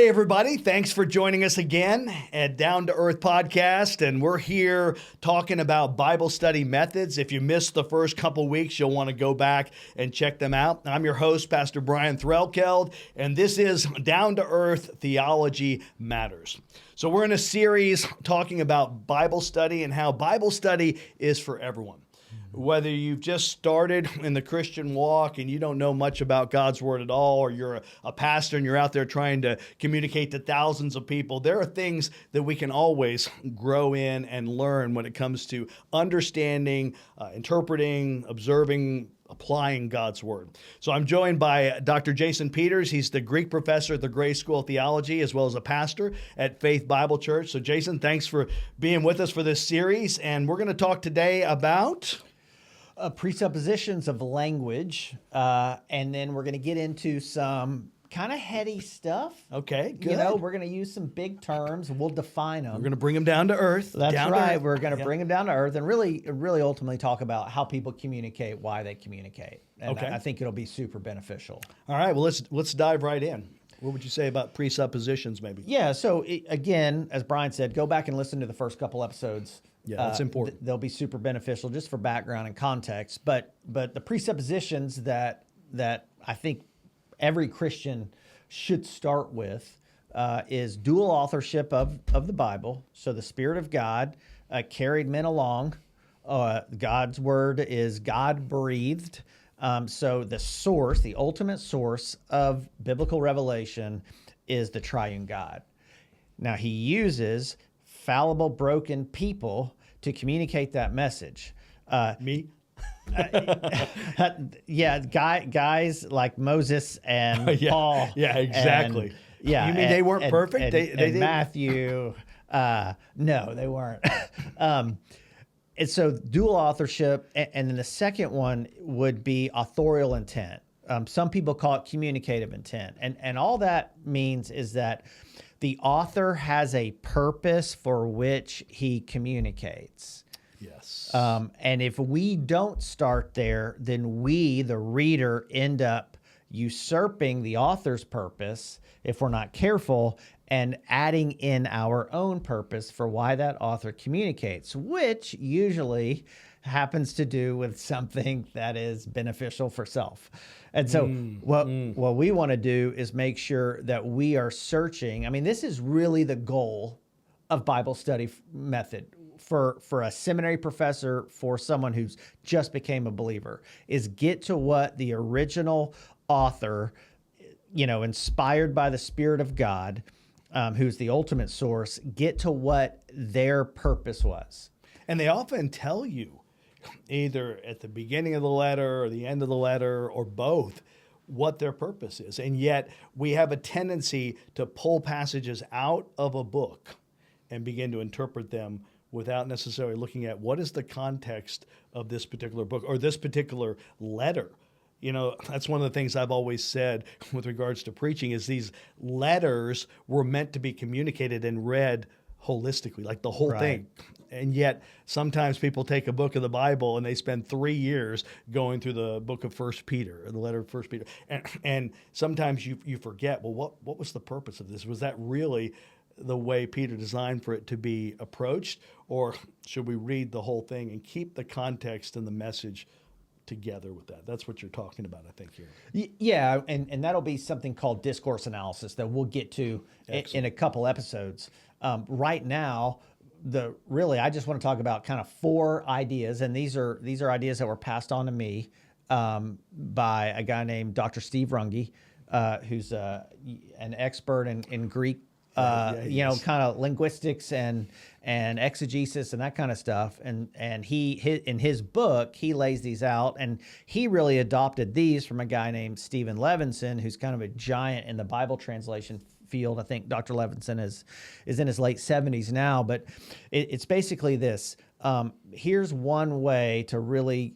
Hey, everybody. Thanks for joining us again at Down to Earth Podcast. And we're here talking about Bible study methods. If you missed the first couple weeks, you'll want to go back and check them out. I'm your host, Pastor Bryan Threlkeld, and this is Down to Earth Theology Matters. So we're in a series talking about Bible study and how Bible study is for everyone. Whether you've just started in the Christian walk and you don't know much about God's Word at all, or you're a pastor and you're out there trying to communicate to thousands of people, there are things that we can always grow in and learn when it comes to understanding, interpreting, observing, applying God's Word. So I'm joined by Dr. Jason Peters. He's the Greek professor at the Gray School of Theology, as well as a pastor at Faith Bible Church. So Jason, thanks for being with us for this series. And we're going to talk today about presuppositions of language, and then we're going to get into some kind of heady stuff. Okay, good. You know, we're going to use some big terms. We'll define them. We're going to bring them down to earth. That's down right. To earth. We're going to bring them down to earth and really ultimately talk about how people communicate, why they communicate. And Okay. I think it'll be super beneficial. All right. Well, let's dive right in. What would you say about presuppositions, maybe? Yeah. So again, as Brian said, go back and listen to the first couple episodes. Yeah, that's important. They'll be super beneficial just for background and context. But the presuppositions that I think every Christian should start with is dual authorship of the Bible. So the Spirit of God carried men along. God's Word is God-breathed. So the source, the ultimate source of biblical revelation is the triune God. Now, he uses fallible, broken people to communicate that message. Me? Yeah, guys like Moses and Yeah. Paul. Yeah, exactly. And, yeah, You mean they weren't perfect? And, They didn't? Matthew. No, they weren't. And so dual authorship, and then the second one would be authorial intent. Some people call it communicative intent. And all that means is that the author has a purpose for which he communicates. Yes. And if we don't start there, then we, the reader, end up usurping the author's purpose if we're not careful and adding in our own purpose for why that author communicates, which usually happens to do with something that is beneficial for self. And so what we want to do is make sure that we are searching. I mean, this is really the goal of Bible study method for a seminary professor, for someone who's just became a believer, is get to what the original author, inspired by the Spirit of God, who's the ultimate source, get to what their purpose was. And they often tell you, either at the beginning of the letter or the end of the letter or both, what their purpose is. And yet we have a tendency to pull passages out of a book and begin to interpret them without necessarily looking at what is the context of this particular book or this particular letter. That's one of the things I've always said with regards to preaching is these letters were meant to be communicated and read holistically, like the whole thing. And yet sometimes people take a book of the Bible and they spend 3 years going through the book of 1 Peter, or the letter of 1 Peter. And sometimes you forget, well, what was the purpose of this? Was that really the way Peter designed for it to be approached? Or should we read the whole thing and keep the context and the message together with that? That's what you're talking about, I think, here. Yeah, and that'll be something called discourse analysis that we'll get to in a couple episodes. Right now, I just want to talk about kind of 4 ideas, and these are ideas that were passed on to me by a guy named Dr. Steve Runge, who's an expert in Greek, kind of linguistics and exegesis and that kind of stuff. And he in his book, he lays these out, and he really adopted these from a guy named Stephen Levinson, who's kind of a giant in the Bible translation field. I think Dr. Levinson is in his late 70s now, but it's basically this. Here's one way to really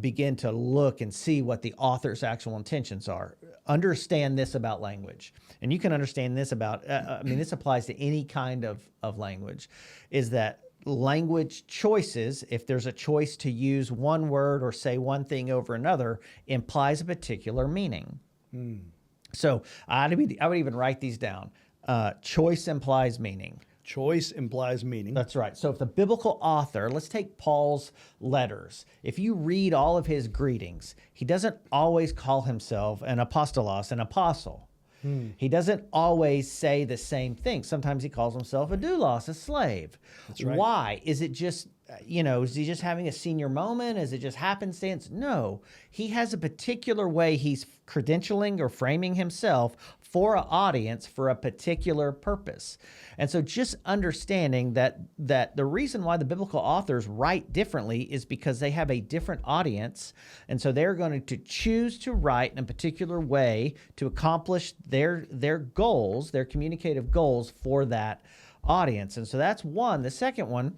begin to look and see what the author's actual intentions are. Understand this about language. And you can understand this about, this applies to any kind of language, is that language choices, if there's a choice to use one word or say one thing over another, implies a particular meaning. So I would even write these down. Choice implies meaning. Choice implies meaning. That's right. So if the biblical author, let's take Paul's letters. If you read all of his greetings, he doesn't always call himself an apostolos, an apostle. He doesn't always say the same thing. Sometimes he calls himself a doulos, a slave. That's right. Why? Is it just, is he just having a senior moment? Is it just happenstance? No. He has a particular way he's credentialing or framing himself for an audience for a particular purpose. And so just understanding that the reason why the biblical authors write differently is because they have a different audience. And so they're going to choose to write in a particular way to accomplish their goals, their communicative goals for that audience. And so that's one. The second one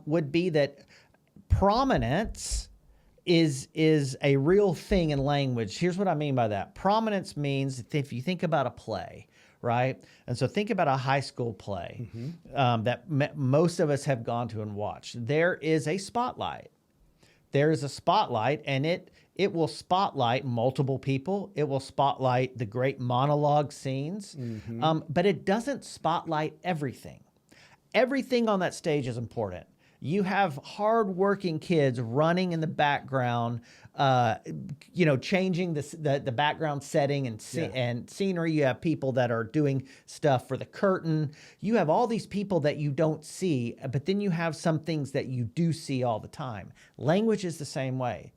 would be that prominence is a real thing in language. Here's what I mean by that. Prominence means if you think about a play, right? And so think about a high school play that most of us have gone to and watched. There is a spotlight. There is a spotlight, and it will spotlight multiple people. It will spotlight the great monologue scenes, but it doesn't spotlight everything. Everything on that stage is important. You have hardworking kids running in the background, changing the background setting and scenery. You have people that are doing stuff for the curtain. You have all these people that you don't see, but then you have some things that you do see all the time. Language is the same way.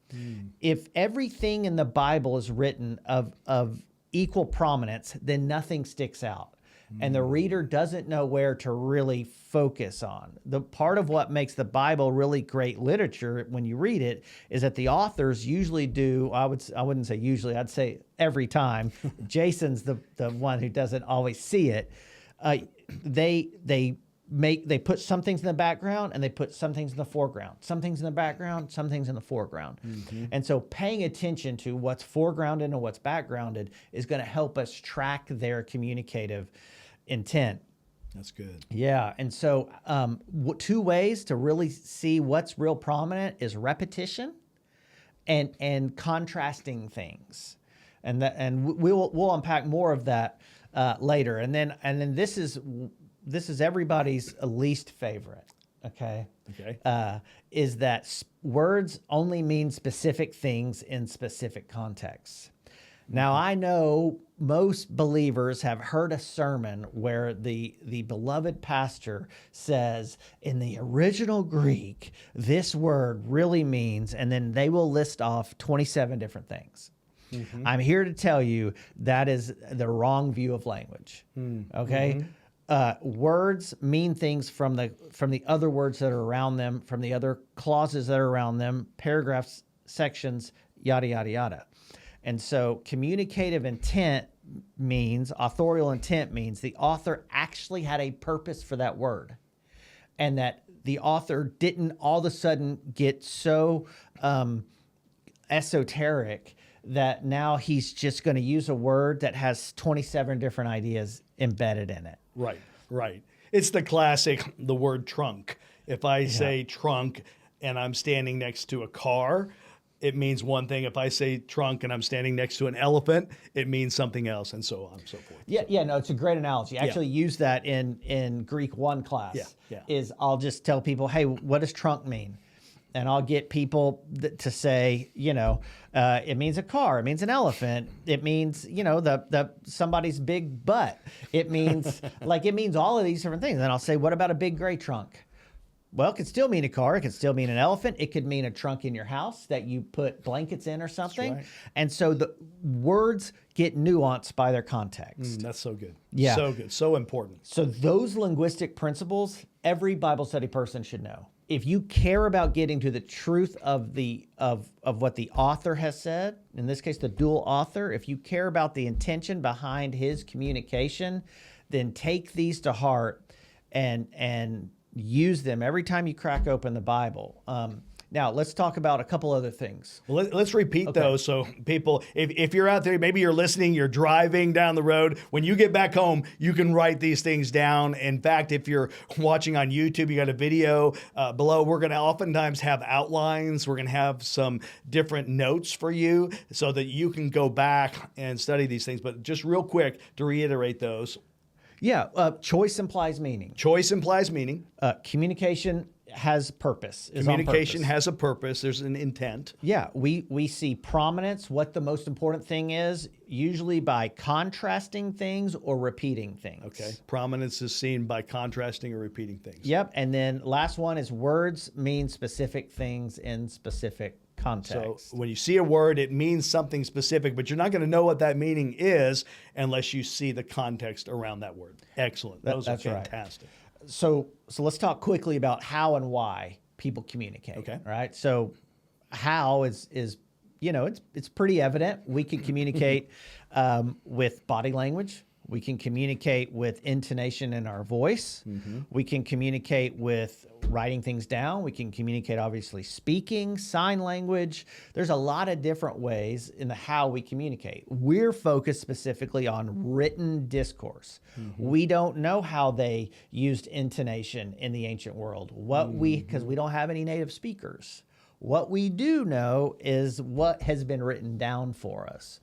If everything in the Bible is written of equal prominence, then nothing sticks out. And the reader doesn't know where to really focus on. The part of what makes the Bible really great literature when you read it is that the authors usually do, I wouldn't say usually, I'd say every time. Jason's the one who doesn't always see it. They put some things in the background and they put some things in the foreground. Some things in the background, some things in the foreground. And so paying attention to what's foregrounded and what's backgrounded is going to help us track their communicative intent. That's good. Yeah. And so two ways to really see what's real prominent is repetition and contrasting things. And we'll unpack more of that later. And then this is everybody's least favorite. Okay. Is that words only mean specific things in specific contexts. Now, I know most believers have heard a sermon where the beloved pastor says, in the original Greek, this word really means, and then they will list off 27 different things. I'm here to tell you that is the wrong view of language. Okay? Words mean things from the other words that are around them, from the other clauses that are around them, paragraphs, sections, yada, yada, yada. And so communicative intent means, authorial intent means the author actually had a purpose for that word, and that the author didn't all of a sudden get so esoteric that now he's just going to use a word that has 27 different ideas embedded in it. Right. It's the classic, the word trunk. If I say trunk and I'm standing next to a car, it means one thing. If I say trunk and I'm standing next to an elephant, it means something else, and so on and so forth. No, it's a great analogy. I actually use that in Greek 1 class. Is I'll just tell people, hey, what does trunk mean? And I'll get people to say, it means a car. It means an elephant. It means, the somebody's big butt. It means it means all of these different things. And I'll say, what about a big gray trunk? Well, it could still mean a car. It could still mean an elephant. It could mean a trunk in your house that you put blankets in or something. That's right. And so the words get nuanced by their context. That's so good. Yeah. So good. So important. So those linguistic principles, every Bible study person should know. If you care about getting to the truth of what the author has said, in this case, the dual author, if you care about the intention behind his communication, then take these to heart and use them every time you crack open the Bible. Now, let's talk about a couple other things. Well, let's repeat those so people, if you're out there, maybe you're listening, you're driving down the road, when you get back home, you can write these things down. In fact, if you're watching on YouTube, you got a video below, we're going to oftentimes have outlines. We're going to have some different notes for you so that you can go back and study these things. But just real quick to reiterate those. Yeah, choice implies meaning. Choice implies meaning. Communication has purpose. Communication has a purpose. There's an intent. Yeah, we see prominence, what the most important thing is, usually by contrasting things or repeating things. Okay. Prominence is seen by contrasting or repeating things. Yep. And then last one is words mean specific things in specific context. So when you see a word, it means something specific, but you're not going to know what that meaning is unless you see the context around that word. Excellent. Those are fantastic. Right. So let's talk quickly about how and why people communicate. Okay. All right. So how is it's pretty evident. We can communicate with body language. We can communicate with intonation in our voice. Mm-hmm. We can communicate with writing things down. We can communicate, obviously, speaking, sign language. There's a lot of different ways in the how we communicate. We're focused specifically on written discourse. Mm-hmm. We don't know how they used intonation in the ancient world. Because we don't have any native speakers. What we do know is what has been written down for us.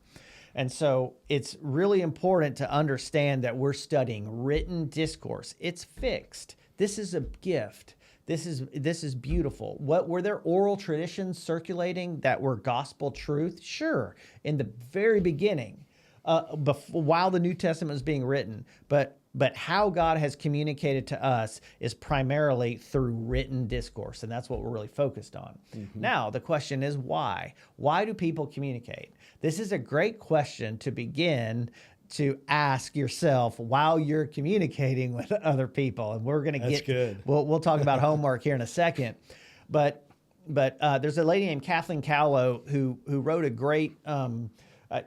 And so it's really important to understand that we're studying written discourse. It's fixed. This is a gift. This is beautiful. Were there oral traditions circulating that were gospel truth? Sure, in the very beginning, while the New Testament was being written. But how God has communicated to us is primarily through written discourse, and that's what we're really focused on. Mm-hmm. Now, the question is why? Why do people communicate? This is a great question to begin to ask yourself while you're communicating with other people. And we're going to That's good. We'll talk about homework here in a second. But there's a lady named Kathleen Cowlow who wrote a great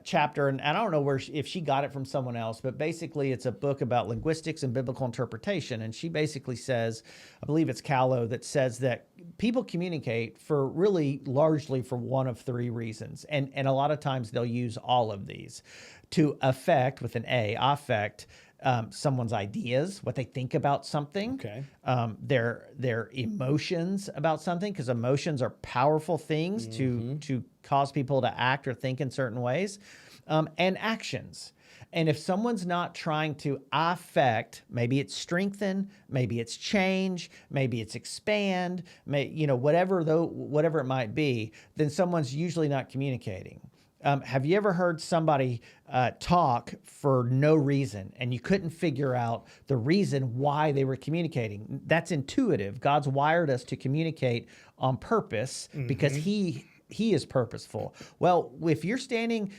chapter, and I don't know if she got it from someone else, but basically it's a book about linguistics and biblical interpretation. And she basically says, I believe it's Cowlow, that says that people communicate for really largely for one of three reasons. And a lot of times they'll use all of these to affect, with an A, affect someone's ideas, what they think about something, okay. Their emotions about something, because emotions are powerful things to cause people to act or think in certain ways, and actions. And if someone's not trying to affect, maybe it's strengthen, maybe it's change, maybe it's expand, whatever it might be, then someone's usually not communicating. Have you ever heard somebody talk for no reason and you couldn't figure out the reason why they were communicating? That's intuitive. God's wired us to communicate on purpose because He is purposeful. Well, if you're standing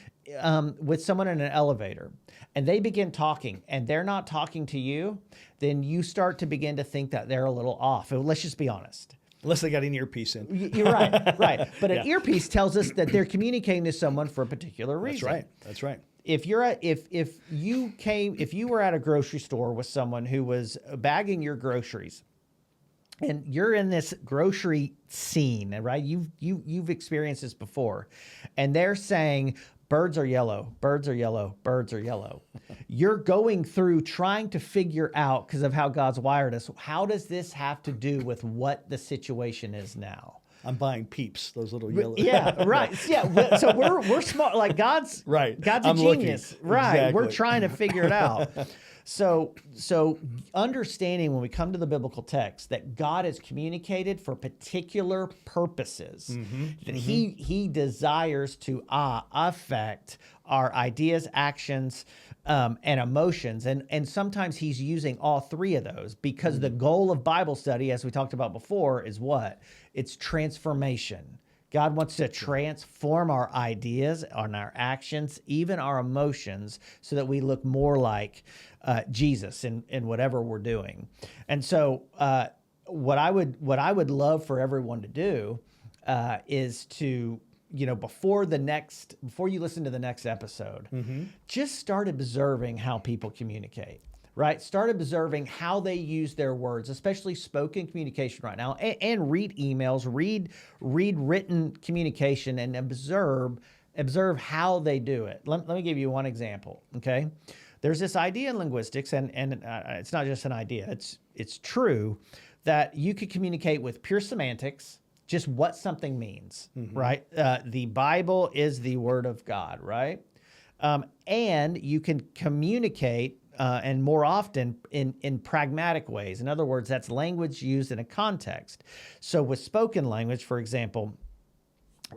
with someone in an elevator and they begin talking and they're not talking to you, then you start to begin to think that they're a little off. Let's just be honest. Unless they got an earpiece in. You're right, right. But an earpiece tells us that they're communicating to someone for a particular reason. That's right. If you were at a grocery store with someone who was bagging your groceries, and you're in this grocery scene, right? You've experienced this before, and they're saying, birds are yellow, birds are yellow, birds are yellow. You're going through trying to figure out, because of how God's wired us, how does this have to do with what the situation is now? I'm buying Peeps, those little yellow. Yeah, right. Yeah, so we're smart. Like God's right. God's a genius. Looking. Right. Exactly. We're trying to figure it out. So understanding when we come to the biblical text that God has communicated for particular purposes, that He desires to affect our ideas, actions, and emotions. And sometimes He's using all three of those because the goal of Bible study, as we talked about before, is what? It's transformation. God wants to transform our ideas and our actions, even our emotions, so that we look more like Jesus in whatever we're doing. And so what I would love for everyone to do is to, before you listen to the next episode, just start observing how people communicate. Right? Start observing how they use their words, especially spoken communication right now, and read emails, read written communication, and observe how they do it. Let me give you one example, okay? There's this idea in linguistics, and it's not just an idea, it's true, that you could communicate with pure semantics, just what something means, right? The Bible is the Word of God, right? And you can communicate and more often in pragmatic ways. In other words, that's language used in a context. So with spoken language, for example,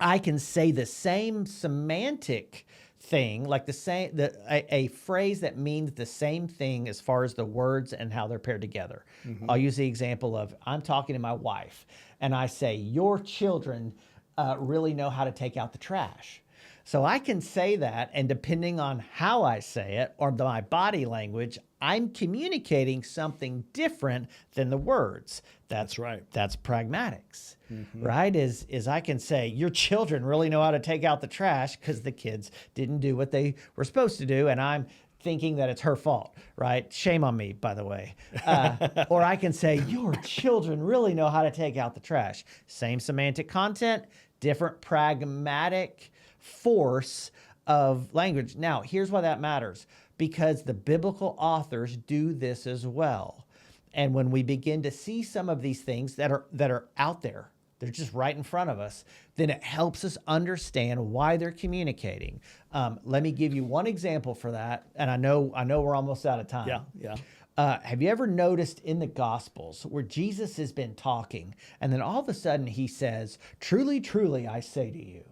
I can say the same semantic thing, like a phrase that means the same thing as far as the words and how they're paired together. I'll use the example of I'm talking to my wife and I say, your children really know how to take out the trash. So I can say that, and depending on how I say it or my body language, I'm communicating something different than the words. That's right. That's pragmatics, right? Is I can say, your children really know how to take out the trash because the kids didn't do what they were supposed to do, and I'm thinking that it's her fault, right? Shame on me, by the way. Or I can say, your children really know how to take out the trash. Same semantic content, different pragmatic force of language. Now, here's why that matters. Because the biblical authors do this as well. And when we begin to see some of these things that are out there, they're just right in front of us, then it helps us understand why they're communicating. Let me give you one example for that. And I know we're almost out of time. Yeah. Have you ever noticed in the Gospels where Jesus has been talking and then all of a sudden he says, truly, truly, I say to you.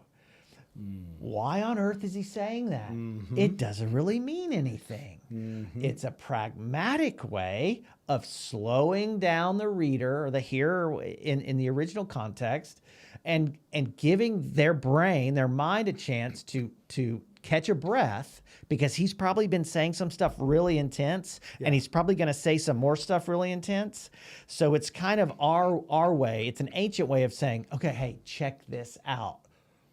Why on earth is he saying that? It doesn't really mean anything. It's a pragmatic way of slowing down the reader or the hearer in the original context and giving their brain, their mind a chance to catch a breath, because he's probably been saying some stuff really intense and he's probably going to say some more stuff really intense. So it's kind of our way. It's an ancient way of saying, okay, hey, check this out.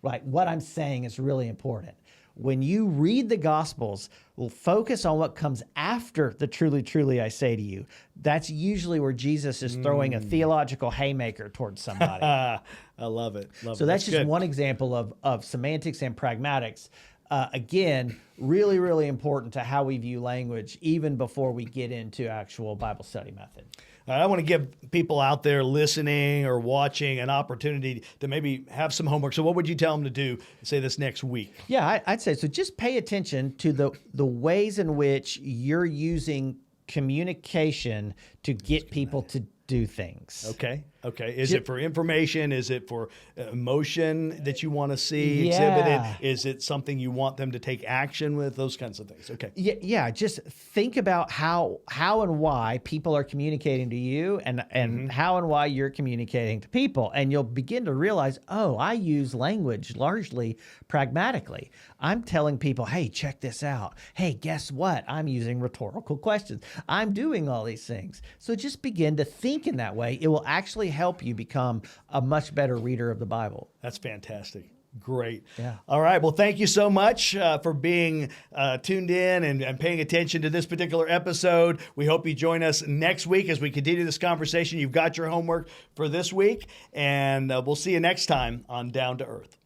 Right, what I'm saying is really important. When you read the Gospels, we'll focus on what comes after the truly, truly, I say to you. That's usually where Jesus is throwing a theological haymaker towards somebody. I love it. So that's just one example of semantics and pragmatics. Again, really, really important to how we view language, even before we get into actual Bible study method. I want to give people out there listening or watching an opportunity to maybe have some homework. So what would you tell them to do, say, this next week? Yeah, I'd say so. Just pay attention to the ways in which you're using communication to get people to do things. Okay. Is it for information? Is it for emotion that you want to see exhibited? Is it something you want them to take action with? Those kinds of things. Okay. Yeah. Just think about how and why people are communicating to you and how and why you're communicating to people. And you'll begin to realize, oh, I use language largely pragmatically. I'm telling people, hey, check this out. Hey, guess what? I'm using rhetorical questions. I'm doing all these things. So just begin to think in that way. It will actually help you become a much better reader of the Bible. That's fantastic. Great. Yeah. All right. Well, thank you so much for being tuned in and paying attention to this particular episode. We hope you join us next week as we continue this conversation. You've got your homework for this week, and we'll see you next time on Down to Earth.